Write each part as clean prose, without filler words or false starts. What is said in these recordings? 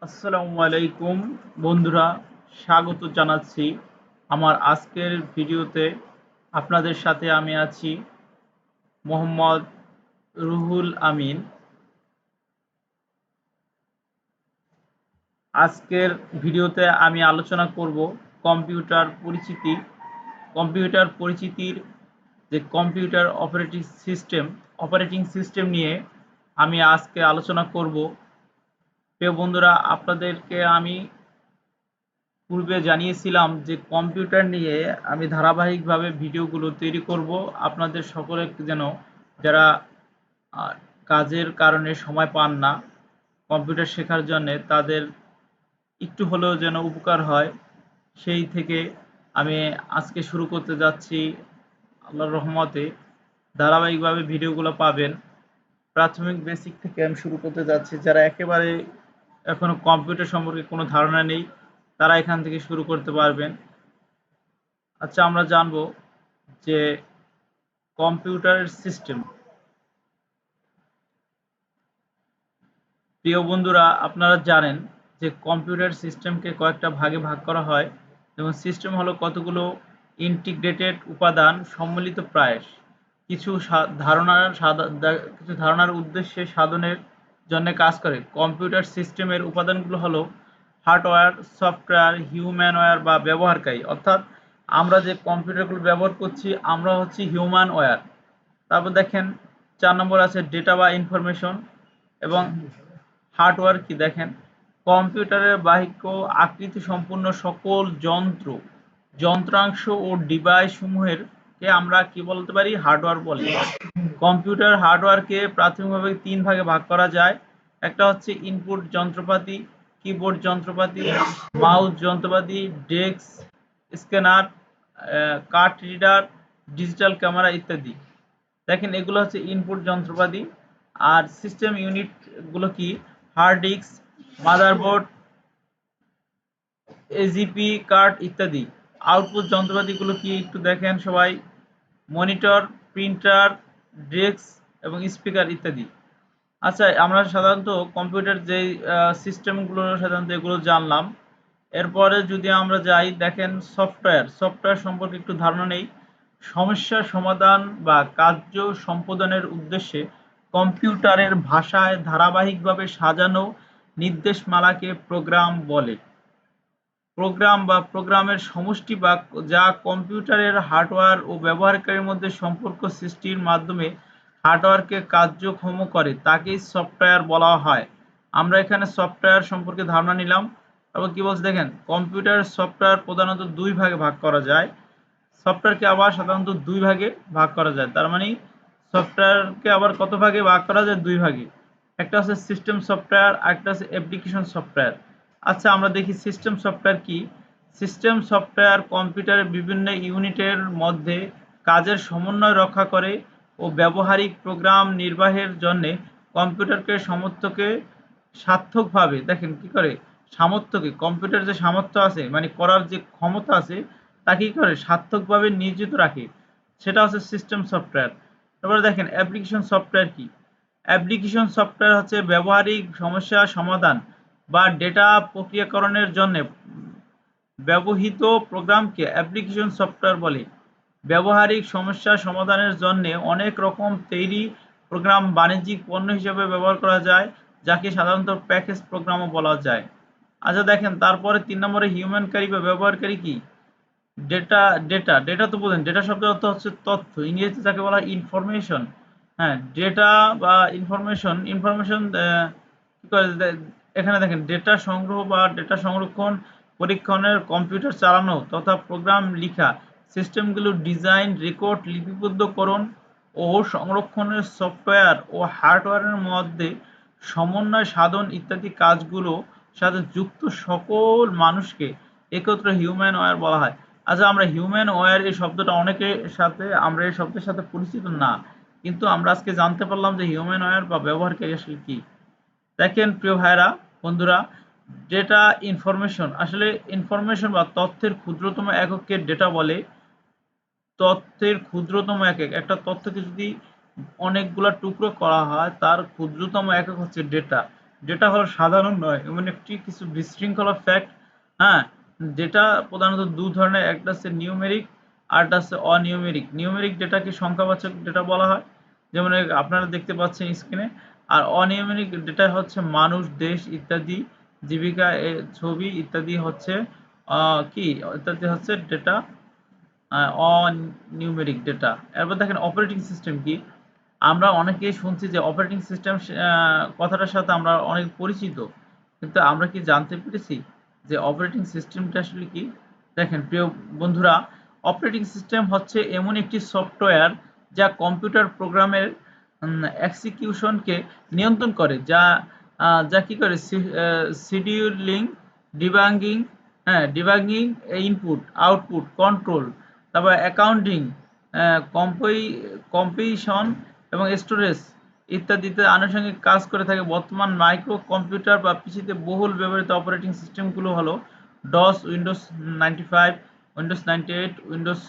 আসসালামু আলাইকুম বন্ধুরা, স্বাগত জানাচ্ছি আমার আজকের ভিডিওতে। আপনাদের সাথে আমি আছি মোহাম্মদ রুহুল আমিন। আজকের ভিডিওতে আমি আলোচনা করব কম্পিউটার পরিচিতি। কম্পিউটার পরিচিতির যে কম্পিউটার অপারেটিং সিস্টেম নিয়ে আমি আজকে আলোচনা করব। প্রিয় বন্ধুরা, আপনাদেরকে আমি পূর্বে জানিয়েছিলাম যে কম্পিউটার নিয়ে আমি ধারাবাহিকভাবে ভিডিওগুলো তৈরি করব আপনাদের সকলে যেন, যারা আহ, কাজের কারণে সময় পান না কম্পিউটার শেখার জন্য, তাদের একটু হলেও যেন উপকার হয়। সেই থেকে আমি আজকে শুরু করতে যাচ্ছি। আল্লাহর রহমতে ধারাবাহিকভাবে ভিডিওগুলো পাবেন। প্রাথমিক বেসিক থেকে আমি শুরু করতে যাচ্ছি। যারা একেবারে এখনো কম্পিউটার সম্পর্কে কোনো ধারণা নেই, তারা এখান থেকে শুরু করতে পারবেন। আচ্ছা, আমরা জানবো যে কম্পিউটারের সিস্টেম। প্রিয় বন্ধুরা, আপনারা জানেন যে কম্পিউটার সিস্টেমকে কয়েকটা ভাগে ভাগ করা হয়। যেমন সিস্টেম হলো কতগুলো ইন্টিগ্রেটেড উপাদান সম্মিলিত প্রায়শ কিছু ধারণার উদ্দেশ্যে সাধনের জন্য কাজ করে। কম্পিউটার সিস্টেমের উপাদানগুলো হলো হার্ডওয়্যার, সফটওয়্যার, হিউম্যানওয়্যার বা ব্যবহারকারী। অর্থাৎ আমরা যে কম্পিউটারগুলো ব্যবহার করছি আমরা হচ্ছি হিউম্যান ওয়্যার। তারপর দেখেন ৪ নম্বর আছে ডেটা বা ইনফরমেশন। এবং হার্ডওয়্যার কি দেখেন, কম্পিউটারের বাহ্যিক আকৃতি সম্পূর্ণ সকল যন্ত্রাংশ ও ডিভাইস সমূহের কে আমরা কি বলতে পারি, হার্ডওয়্যার বলি। কম্পিউটার হার্ডওয়্যারকে প্রাথমিকভাবে ৩ ভাগে ভাগ করা যায়। একটা হচ্ছে ইনপুট যন্ত্রপাতি, কিবোর্ড যন্ত্রপাতি, মাউস যন্ত্রপাতি, desk, scanner, card reader, digital camera ইত্যাদি। দেখেন এগুলো হচ্ছে ইনপুট যন্ত্রপাতি। আর সিস্টেম ইউনিট গুলো কি, hard disk, motherboard, AGP card ইত্যাদি। আউটপুট যন্ত্রপাতিগুলো কি একটু দেখেন সবাই, মনিটর, প্রিন্টার, ডেস্ক এবং স্পিকার ইত্যাদি। আচ্ছা, আমরা সাধারণত কম্পিউটার যে সিস্টেমগুলো সাধারণত এগুলো জানলাম। এরপরে যদি আমরা যাই, দেখেন সফটওয়্যার সম্পর্কে একটু ধারণা নেই। সমস্যা সমাধান বা কার্য সম্পাদনের উদ্দেশ্যে কম্পিউটারের ভাষায় ধারাবাহিকভাবে সাজানো নির্দেশমালাকে প্রোগ্রাম বলে। প্রোগ্রাম বা প্রোগ্রামের সমষ্টি বা যা কম্পিউটারের হার্ডওয়্যার ও ব্যবহারকারীর মধ্যে সম্পর্ক সৃষ্টির মাধ্যমে হার্ডওয়্যারকে কার্যক্ষম করে তাকেই সফটওয়্যার বলা হয়। আমরা এখানে সফটওয়্যার সম্পর্কে ধারণা নিলাম। তারপর কি বলছে দেখেন, কম্পিউটার সফটওয়্যার প্রধানত ২ ভাগে ভাগ করা যায়। সফটওয়্যারকে আবার সাধারণত ২ ভাগে ভাগ করা যায়। তার মানে সফটওয়্যারকে আবার কত ভাগে ভাগ করা যায়? ২ ভাগে। একটা হচ্ছে সিস্টেম সফটওয়্যার, আরেকটা হচ্ছে অ্যাপ্লিকেশন সফটওয়্যার। আচ্ছা, আমরা দেখি সিস্টেম সফটওয়্যার কি। সিস্টেম সফটওয়্যার কম্পিউটারের বিভিন্ন ইউনিটের মধ্যে কাজের সমন্বয় রক্ষা করে ও ব্যবহারিক প্রোগ্রাম নির্বাহের জন্যে কম্পিউটারকে সার্থকভাবে দেখেন কি করে, সামর্থ্যকে, কম্পিউটার যে সামর্থ্য আছে মানে করার যে ক্ষমতা আছে তাকে কি করে সার্থকভাবে নিয়োজিত রাখে, সেটা হচ্ছে সিস্টেম সফটওয়্যার। তারপরে দেখেন অ্যাপ্লিকেশন সফটওয়্যার কি। অ্যাপ্লিকেশন সফটওয়্যার হচ্ছে ব্যবহারিক সমস্যা সমাধান বা ডেটা প্রক্রিয়াকরণের জন্য ব্যবহৃত প্রোগ্রামকে অ্যাপ্লিকেশন সফটওয়্যার বলে। ব্যবহারিক সমস্যা সমাধানের জন্য অনেক রকম তৈরি প্রোগ্রাম বাণিজ্যিক পণ্য হিসেবে ব্যবহার করা যায়, যাকে সাধারণত প্যাকেজ প্রোগ্রামও বলা যায়। আচ্ছা দেখেন, তারপরে ৩ নম্বরে হিউম্যানকারী বা ব্যবহারকারী কি। ডেটা ডেটা ডেটা তো বলেন, ডেটা শব্দের অর্থ হচ্ছে তথ্য, ইংরেজিতে যাকে বলা হয় ইনফরমেশন। হ্যাঁ, ডেটা বা ইনফরমেশন ইনফরমেশন কি করে এখানে দেখেন, ডেটা সংগ্রহ বা ডেটা সংরক্ষণ, পরীক্ষণের, কম্পিউটার চালানো তথা প্রোগ্রাম লিখা, সিস্টেমগুলো ডিজাইন, রেকর্ড, লিপিবদ্ধকরণ ও সংরক্ষণের সফটওয়্যার ও হার্ডওয়্যারের মধ্যে সমন্বয় সাধন ইত্যাদি কাজগুলো সাথে যুক্ত সকল মানুষকে একত্রে হিউম্যান ওয়্যার বলা হয়। আচ্ছা, আমরা হিউম্যান ওয়্যার এই শব্দটা অনেকের সাথে আমরা এই শব্দের সাথে পরিচিত না, কিন্তু আমরা আজকে জানতে পারলাম যে হিউম্যান ওয়্যার বা ব্যবহারকারী আসলে কি। দেখেন প্রিয় ভাইরা, বন্ধুরা, ডেটা ইনফরমেশন, আসলে ইনফরমেশন বা তথ্যের ক্ষুদ্রতম এককে ডেটা বলে। তথ্যের ক্ষুদ্রতম একক, একটা তথ্যকে যদি অনেকগুলা টুকরো করা হয় তার ক্ষুদ্রতম একক হচ্ছে ডেটা। ডেটা হলো সাধারণ নয় এমন একটি কিছু বিশৃঙ্খলা ফ্যাক্ট, হ্যাঁ, যেটা প্রধানত দু ধরনের, একটা হচ্ছে নিউমেরিক আর একটা হচ্ছে অনিউমেরিক। নিউমেরিক ডেটাকে সংখ্যাবাচক ডেটা বলা হয়, যেমন আপনারা দেখতে পাচ্ছেন স্ক্রিনে। আর অনিউমেরিক ডেটা হচ্ছে মানুষ, দেশ ইত্যাদি, জীবিকা, ছবি ইত্যাদি হচ্ছে কি ইত্যাদি হচ্ছে ডেটা অনিউমেরিক ডেটা। এরপর দেখেন অপারেটিং সিস্টেম কি। আমরা অনেকেই শুনছি যে অপারেটিং সিস্টেম কথাটার সাথে আমরা অনেক পরিচিত, কিন্তু আমরা কি জানতে পেরেছি যে অপারেটিং সিস্টেমটা আসলে কি? দেখেন প্রিয় বন্ধুরা, অপারেটিং সিস্টেম হচ্ছে এমন একটি সফটওয়্যার যা কম্পিউটার প্রোগ্রামের এক্সিকিউশনকে নিয়ন্ত্রণ করে, যা কি করে শিডিউলিং, ডিবাগিং, হ্যাঁ ডিবাগিং, ইনপুট আউটপুট কন্ট্রোল, তারপর অ্যাকাউন্টিং, কম্পিশন এবং স্টোরেজ ইত্যাদিতে আনুষঙ্গিক কাজ করে থাকে। বর্তমান মাইক্রো কম্পিউটার বা পিসিতে বহুল ব্যবহৃত অপারেটিং সিস্টেমগুলো হলো ডস, উইন্ডোজ 95, উইন্ডোজ 98, উইন্ডোজ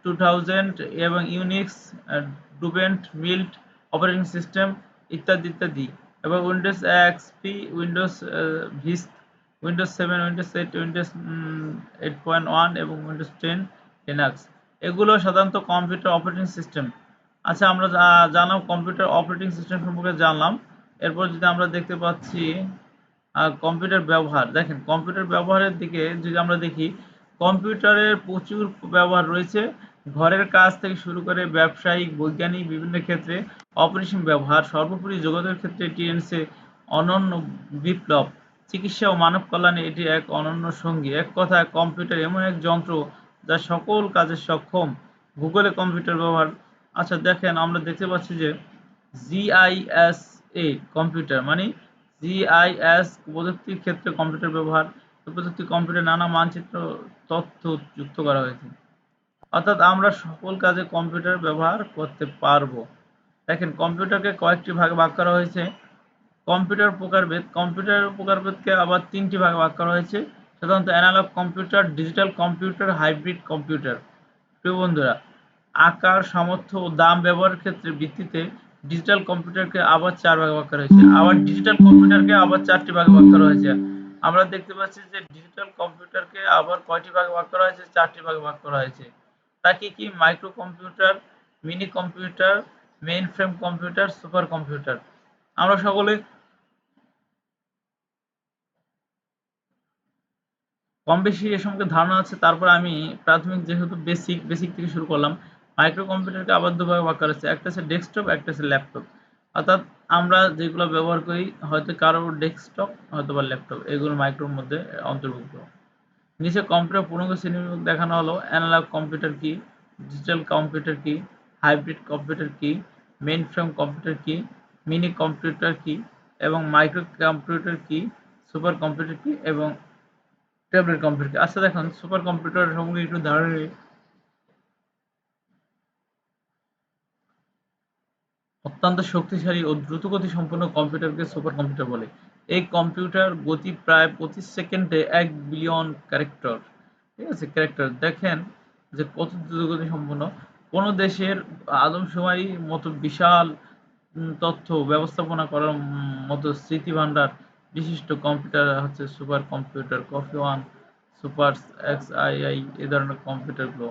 2000 এবং ইউনিক্স, ডুবেন্ট, মিল্ট অপারেটিং সিস্টেম ইত্যাদি ইত্যাদি, এবং Windows XP, Windows vista, Windows 7, Windows 8, Windows 8.1 এবং উইন্ডোজ 10 লিনাক্স। এগুলো সাধারণত কম্পিউটার অপারেটিং সিস্টেম। আচ্ছা, আমরা জানলাম কম্পিউটার অপারেটিং সিস্টেম সম্পর্কে জানলাম। এরপর যদি আমরা দেখতে পাচ্ছি কম্পিউটার ব্যবহার, দেখেন কম্পিউটার ব্যবহারের দিকে যদি আমরা দেখি, কম্পিউটারের প্রচুর ব্যবহার রয়েছে। ঘরের কাজ থেকে শুরু করে ব্যবসায়িক, বৈজ্ঞানিক বিভিন্ন ক্ষেত্রে অপরিসীম ব্যবহার। সর্বোপরি যোগাযোগের ক্ষেত্রে এটি এনেছে অনন্য বিপ্লব। চিকিৎসা ও মানব কল্যাণে এটি এক অনন্য সঙ্গী। এক কথায় কম্পিউটার এমন এক যন্ত্র যা সকল কাজে সক্ষম। গুগলে কম্পিউটার ব্যবহার। আচ্ছা দেখেন, আমরা দেখতে পাচ্ছি যে জিআইএসএ কম্পিউটার মানে জিআইএস প্রযুক্তির ক্ষেত্রে কম্পিউটার ব্যবহার। এই প্রযুক্তি কম্পিউটারে নানা মানচিত্র তথ্য যুক্ত করা হয়েছে, অর্থাৎ আমরা সকল কাজে কম্পিউটার ব্যবহার করতে পারবো। দেখেন কম্পিউটারকে কয়েকটি ভাগে ভাগ করা হয়েছে। কম্পিউটার প্রকারভেদ, কম্পিউটার প্রকারভেদকে আবার তিনটি ভাগে ভাগ করা হয়েছে, সাধারণত analogue computer, digital computer, hybrid computer. প্রিয় বন্ধুরা, আকার, সামর্থ্য ও দাম ব্যবহারের ক্ষেত্রে ভিত্তিতে ডিজিটাল কম্পিউটারকে আবার চার ভাগে ভাগ করা হয়েছে, আবার ডিজিটাল কম্পিউটারকে আবার চারটি ভাগে ভাগ করা হয়েছে। আমরা দেখতে পাচ্ছি যে ডিজিটাল কম্পিউটারকে আবার কয়টি ভাগে ভাগ করা হয়েছে? চারটি ভাগে ভাগ করা হয়েছে। তা কি কি? Micro computer, mini computer, main frame computer, super computer. আমরা সকলে কম বেশি এ সম্পর্কে ধারণা আছে। তারপর আমি প্রাথমিক যেহেতু বেসিক থেকে শুরু করলাম। মাইক্রো কম্পিউটারকে আবার দুভাগে ভাগ করা হচ্ছে, একটা হচ্ছে ডেস্কটপ, একটা হচ্ছে ল্যাপটপ। অর্থাৎ আমরা যেগুলো ব্যবহার করি, হয়তো কারো ডেস্কটপ হয়তো বা ল্যাপটপ, এগুলো মাইক্রোর মধ্যে অন্তর্ভুক্ত। নিচে কম্পিউটার পূর্ণাঙ্গ শ্রেণীবিভাগ দেখানো হলো। অ্যানালগ কম্পিউটার কি, ডিজিটাল কম্পিউটার কি, হাইব্রিড কম্পিউটার কি, মেইন ফ্রেম কম্পিউটার কি, মিনি কম্পিউটার কি, এবং মাইক্রো কম্পিউটার কি, সুপার কম্পিউটার কি, এবং ট্যাবলেট কম্পিউটার। আচ্ছা দেখুন, সুপার কম্পিউটার সম্পর্কে একটু ধারণা নিই। অত্যন্ত শক্তিশালী ও দ্রুতগতি সম্পন্ন কম্পিউটারকে সুপার কম্পিউটার বলে। এই কম্পিউটার গতি প্রায় প্রতি সেকেন্ডে 1 বিলিয়ন ক্যারেক্টার। ঠিক আছে, ক্যারেক্টার দেখেন যে কত দ্রুতগতি সম্পন্ন। কোনো দেশের আদমশুমারি মতো বিশাল তথ্য ব্যবস্থাপনা করার মতো স্মৃতি ভান্ডার বিশিষ্ট কম্পিউটার হচ্ছে সুপার কম্পিউটার। কফি ওয়ান, সুপার এক্সআইআই এ ধরনের কম্পিউটারগুলো।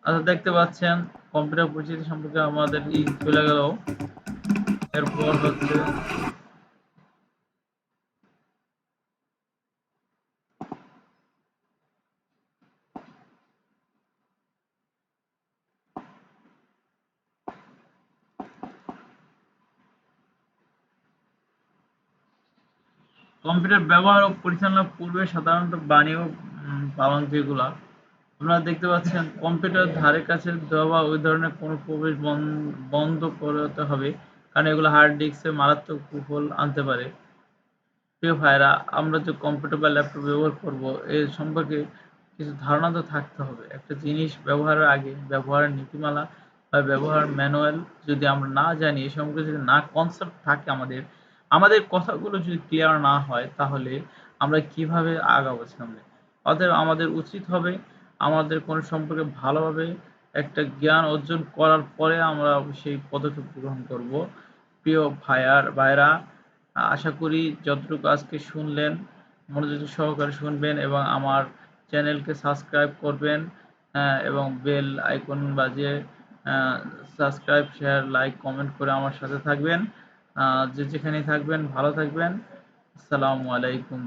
আচ্ছা দেখতে পাচ্ছেন কম্পিউটার পরিচিতি সম্পর্কে আমাদের চলে গেল। এরপর হচ্ছে কম্পিউটার ব্যবহার ও পরিচালনার পূর্বে সাধারণত বাণী ও পালন যেগুলা আপনারা দেখতে পাচ্ছেন, কম্পিউটার ধারে কাছে দেওয়া বা ওই ধরনের কোনো প্রবেশ বন্ধ করতে হবে, কারণ এগুলো হার্ড ডিস্কে মারাত্মক কুফল আনতে পারে। প্রিয় ভাইরা, আমরা যে কম্পিউটার বা ল্যাপটপ ব্যবহার করব এর সম্পর্কে কিছু ধারণা তো থাকতে হবে। একটা জিনিস ব্যবহারের আগে ব্যবহারের নীতিমালা বা ব্যবহার ম্যানুয়াল যদি আমরা না জানি, এ সম্পর্কে যদি না কনসেপ্ট থাকে আমাদের, আমাদের কথাগুলো যদি ক্লিয়ার না হয়, তাহলে আমরা কিভাবে আগাবো সামনে? অতএব আমাদের উচিত হবে আমাদের কোনো সম্পর্কে ভালোভাবে একটা জ্ঞান অর্জন করার পরে আমরা সেই পদক্ষেপ গ্রহণ করব। প্রিয় ভাইরা, আশা করি যতটুকু আজকে শুনলেন মনোযোগ সহকারে শুনবেন এবং আমার চ্যানেলকে সাবস্ক্রাইব করবেন, এবং বেল আইকন বাজিয়ে সাবস্ক্রাইব, শেয়ার, লাইক, কমেন্ট করে আমার সাথে থাকবেন। যে যেখানেই থাকবেন ভালো থাকবেন। আসসালামু আলাইকুম।